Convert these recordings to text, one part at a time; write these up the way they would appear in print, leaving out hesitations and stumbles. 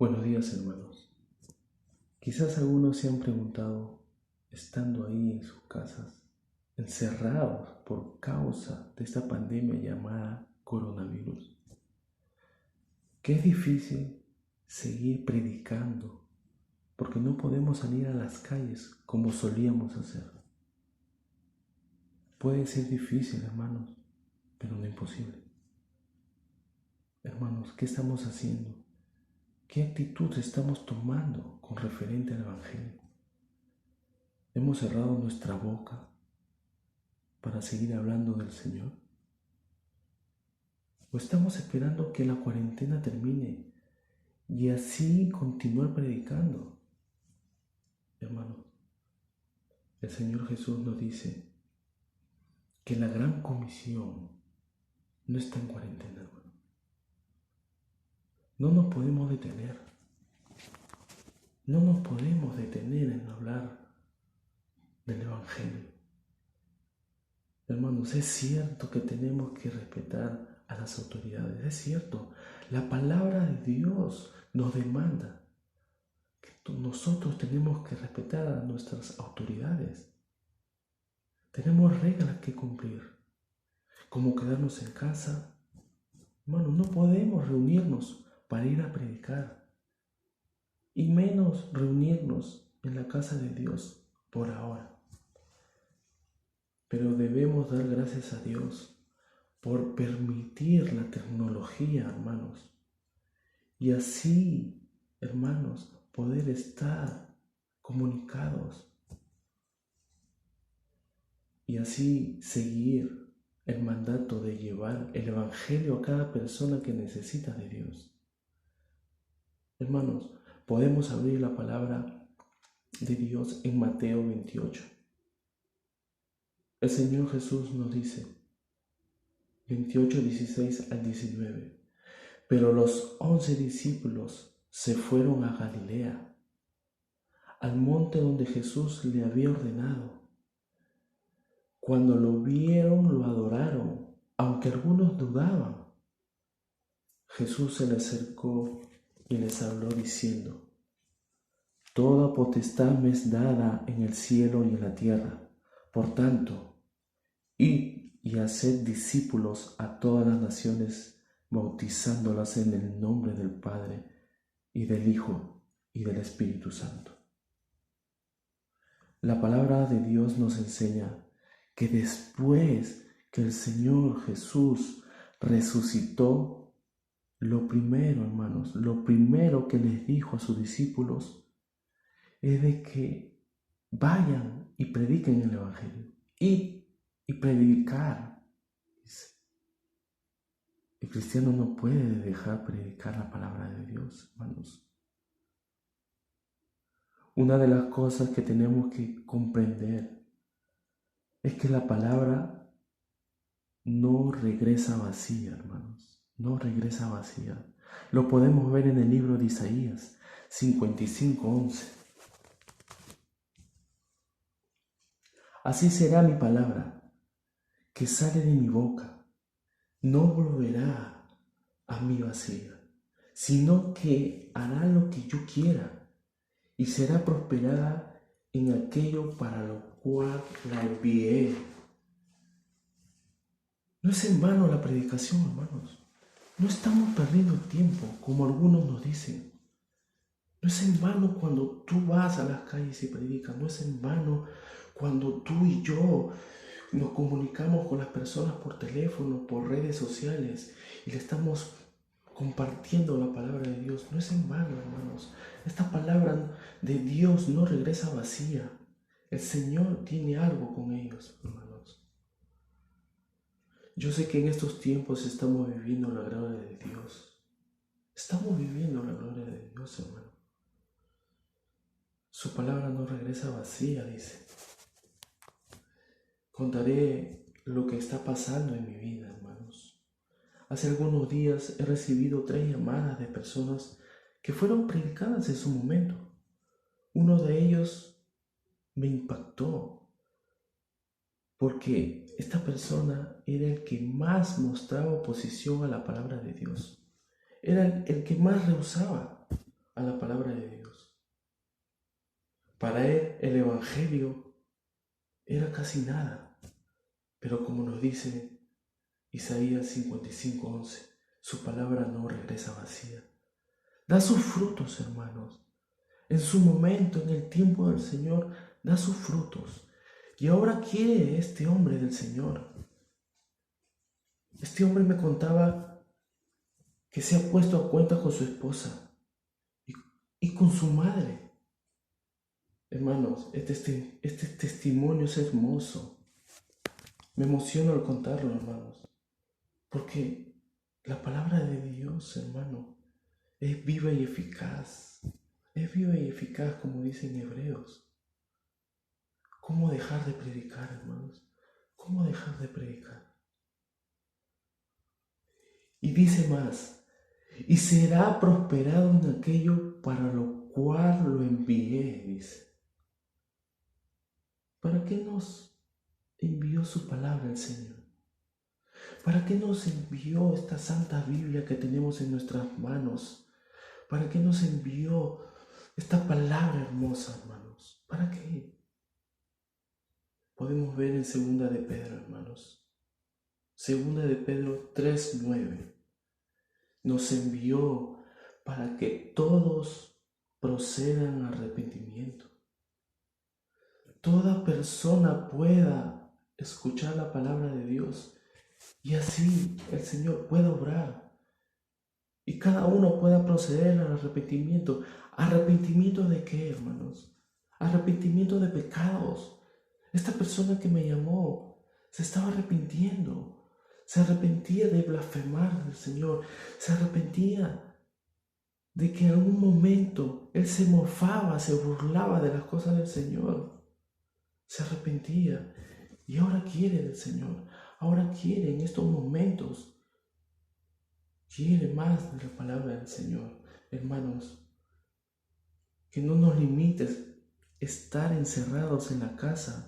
Buenos días, hermanos. Quizás algunos se han preguntado, estando ahí en sus casas, encerrados por causa de esta pandemia llamada coronavirus, que es difícil seguir predicando porque no podemos salir a las calles como solíamos hacer. Puede ser difícil, hermanos, pero no imposible. Hermanos, ¿qué estamos haciendo? ¿Qué actitud estamos tomando con referente al Evangelio? ¿Hemos cerrado nuestra boca para seguir hablando del Señor? ¿O estamos esperando que la cuarentena termine y así continuar predicando? Hermanos, el Señor Jesús nos dice que la gran comisión no está en cuarentena, hermano. No nos podemos detener. No nos podemos detener en hablar del Evangelio. Hermanos, es cierto que tenemos que respetar a las autoridades. Es cierto, la palabra de Dios nos demanda que nosotros tenemos que respetar a nuestras autoridades. Tenemos reglas que cumplir, como quedarnos en casa. Hermano, no podemos reunirnos para ir a predicar, y menos reunirnos en la casa de Dios por ahora. Pero debemos dar gracias a Dios por permitir la tecnología, hermanos, y así, hermanos, poder estar comunicados y así seguir el mandato de llevar el Evangelio a cada persona que necesita de Dios. Hermanos, podemos abrir la palabra de Dios en Mateo 28. El Señor Jesús nos dice, 28, 16 al 19, pero los 11 discípulos se fueron a Galilea, al monte donde Jesús le había ordenado. Cuando lo vieron, lo adoraron, aunque algunos dudaban. Jesús se le acercó y les habló diciendo, toda potestad me es dada en el cielo y en la tierra. Por tanto, id y haced discípulos a todas las naciones, bautizándolas en el nombre del Padre y del Hijo y del Espíritu Santo. La palabra de Dios nos enseña que después que el Señor Jesús resucitó, lo primero, hermanos, lo primero que les dijo a sus discípulos es de que vayan y prediquen el Evangelio. Y predicar. El cristiano no puede dejar predicar la palabra de Dios, hermanos. Una de las cosas que tenemos que comprender es que la palabra no regresa vacía, hermanos. No regresa vacía. Lo podemos ver en el libro de Isaías 55:11. Así será mi palabra que sale de mi boca. No volverá a mí vacía, sino que hará lo que yo quiera y será prosperada en aquello para lo cual la envié. No es en vano la predicación, hermanos. No estamos perdiendo el tiempo, como algunos nos dicen. No es en vano cuando tú vas a las calles y predicas. No es en vano cuando tú y yo nos comunicamos con las personas por teléfono, por redes sociales y le estamos compartiendo la palabra de Dios. No es en vano, hermanos. Esta palabra de Dios no regresa vacía. El Señor tiene algo con ellos, hermanos. Yo sé que en estos tiempos estamos viviendo la gloria de Dios. Estamos viviendo la gloria de Dios, hermano. Su palabra no regresa vacía, dice. Contaré lo que está pasando en mi vida, hermanos. Hace algunos días he recibido 3 llamadas de personas que fueron predicadas en su momento. Uno de ellos me impactó porque esta persona era el que más mostraba oposición a la palabra de Dios. Era el que más rehusaba. a la palabra de Dios. Para él el Evangelio era casi nada, pero como nos dice Isaías 55:11, su palabra no regresa vacía. Da sus frutos, hermanos. En su momento, en el tiempo del Señor, da sus frutos. Y ahora quiere este hombre del Señor. Este hombre me contaba que se ha puesto a cuenta con su esposa y con su madre. Hermanos, este testimonio es hermoso. Me emociono al contarlo, hermanos, porque la palabra de Dios, hermano, es viva y eficaz. Es viva y eficaz, como dicen Hebreos. ¿Cómo dejar de predicar, hermanos? ¿Cómo dejar de predicar? Y dice más, y será prosperado en aquello para lo cual lo envié, dice. ¿Para qué nos envió su palabra el Señor? ¿Para qué nos envió esta santa Biblia que tenemos en nuestras manos? ¿Para qué nos envió esta palabra hermosa, hermanos? ¿Para qué? Podemos ver en Segunda de Pedro, hermanos. Segunda de Pedro 3:9. Nos envió para que todos procedan a arrepentimiento. Toda persona pueda escuchar la palabra de Dios y así el Señor pueda obrar. Y cada uno pueda proceder al arrepentimiento. ¿Arrepentimiento de qué, hermanos? Arrepentimiento de pecados. Esta persona que me llamó se estaba arrepintiendo. Se arrepentía de blasfemar del Señor. Se arrepentía de que en algún momento él se mofaba, se burlaba de las cosas del Señor. Se arrepentía y ahora quiere del Señor. Ahora quiere en estos momentos. Quiere más de la palabra del Señor. Hermanos, que no nos limites estar encerrados en la casa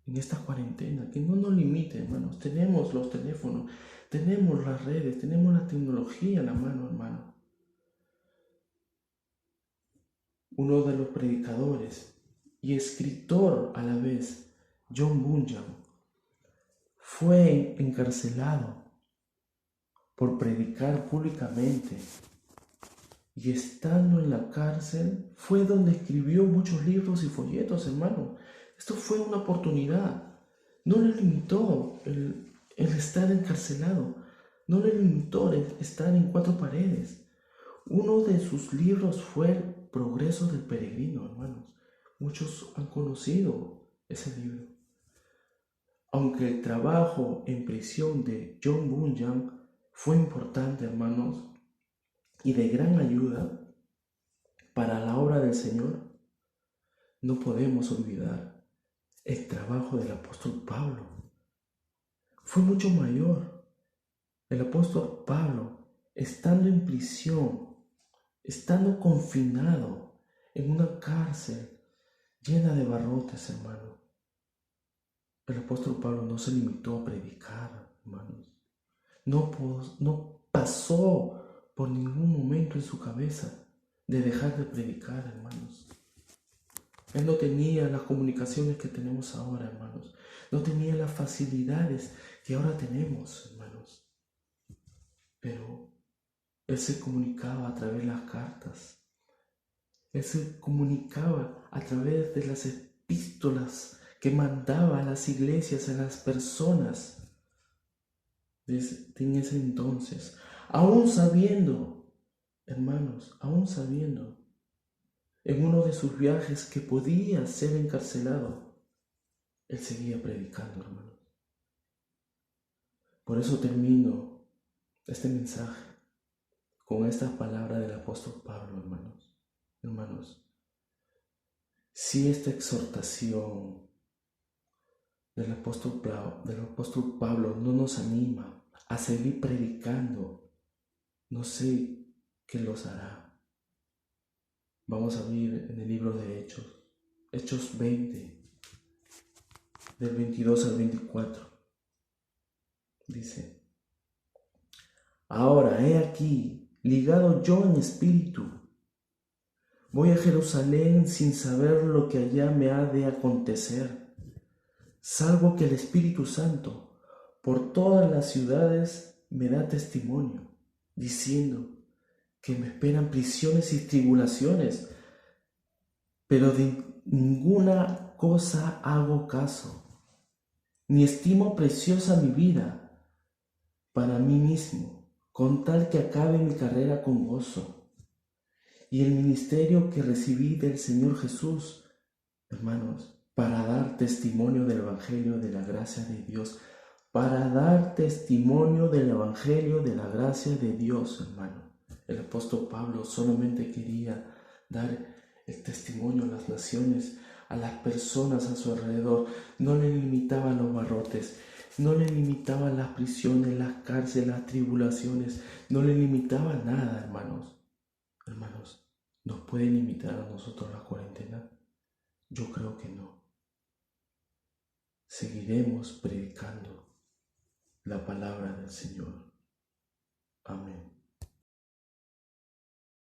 en esta cuarentena, que no nos limite, hermanos. Tenemos los teléfonos, tenemos las redes, tenemos la tecnología a la mano, hermano. Uno de los predicadores y escritor a la vez, John Bunyan, fue encarcelado por predicar públicamente y estando en la cárcel fue donde escribió muchos libros y folletos, hermano. Esto fue una oportunidad. No le limitó el estar encarcelado. No le limitó el estar en cuatro paredes. Uno de sus libros fue El progreso del peregrino, hermanos. Muchos han conocido ese libro. Aunque el trabajo en prisión de John Bunyan fue importante, hermanos, y de gran ayuda para la obra del Señor, no podemos olvidar el trabajo del apóstol Pablo. Fue mucho mayor. El apóstol Pablo, estando en prisión, estando confinado en una cárcel llena de barrotes, hermano, el apóstol Pablo no se limitó a predicar, hermanos. No pasó por ningún momento en su cabeza de dejar de predicar, hermanos. Él no tenía las comunicaciones que tenemos ahora, hermanos. No tenía las facilidades que ahora tenemos, hermanos. Pero él se comunicaba a través de las cartas. Él se comunicaba a través de las epístolas que mandaba a las iglesias, a las personas en ese entonces. Aún sabiendo, hermanos, aún sabiendo en uno de sus viajes que podía ser encarcelado, él seguía predicando, hermanos. Por eso termino este mensaje con estas palabras del apóstol Pablo, hermanos. Hermanos, si esta exhortación del apóstol Pablo no nos anima a seguir predicando, no sé qué los hará. Vamos a abrir en el libro de Hechos, Hechos 20, del 22 al 24. Dice: ahora he aquí, ligado yo en espíritu, Voy a Jerusalén sin saber lo que allá me ha de acontecer, salvo que el Espíritu Santo por todas las ciudades me da testimonio, diciendo que me esperan prisiones y tribulaciones, pero de ninguna cosa hago caso, ni estimo preciosa mi vida para mí mismo, con tal que acabe mi carrera con gozo y el ministerio que recibí del Señor Jesús, hermanos, para dar testimonio del Evangelio de la gracia de Dios, para dar testimonio del Evangelio de la gracia de Dios, hermano. El apóstol Pablo solamente quería dar el testimonio a las naciones, a las personas a su alrededor. No le limitaba los barrotes, no le limitaba las prisiones, las cárceles, las tribulaciones, no le limitaba nada, hermanos. Hermanos, ¿nos puede limitar a nosotros la cuarentena? Yo creo que no. Seguiremos predicando la palabra del Señor. Amén.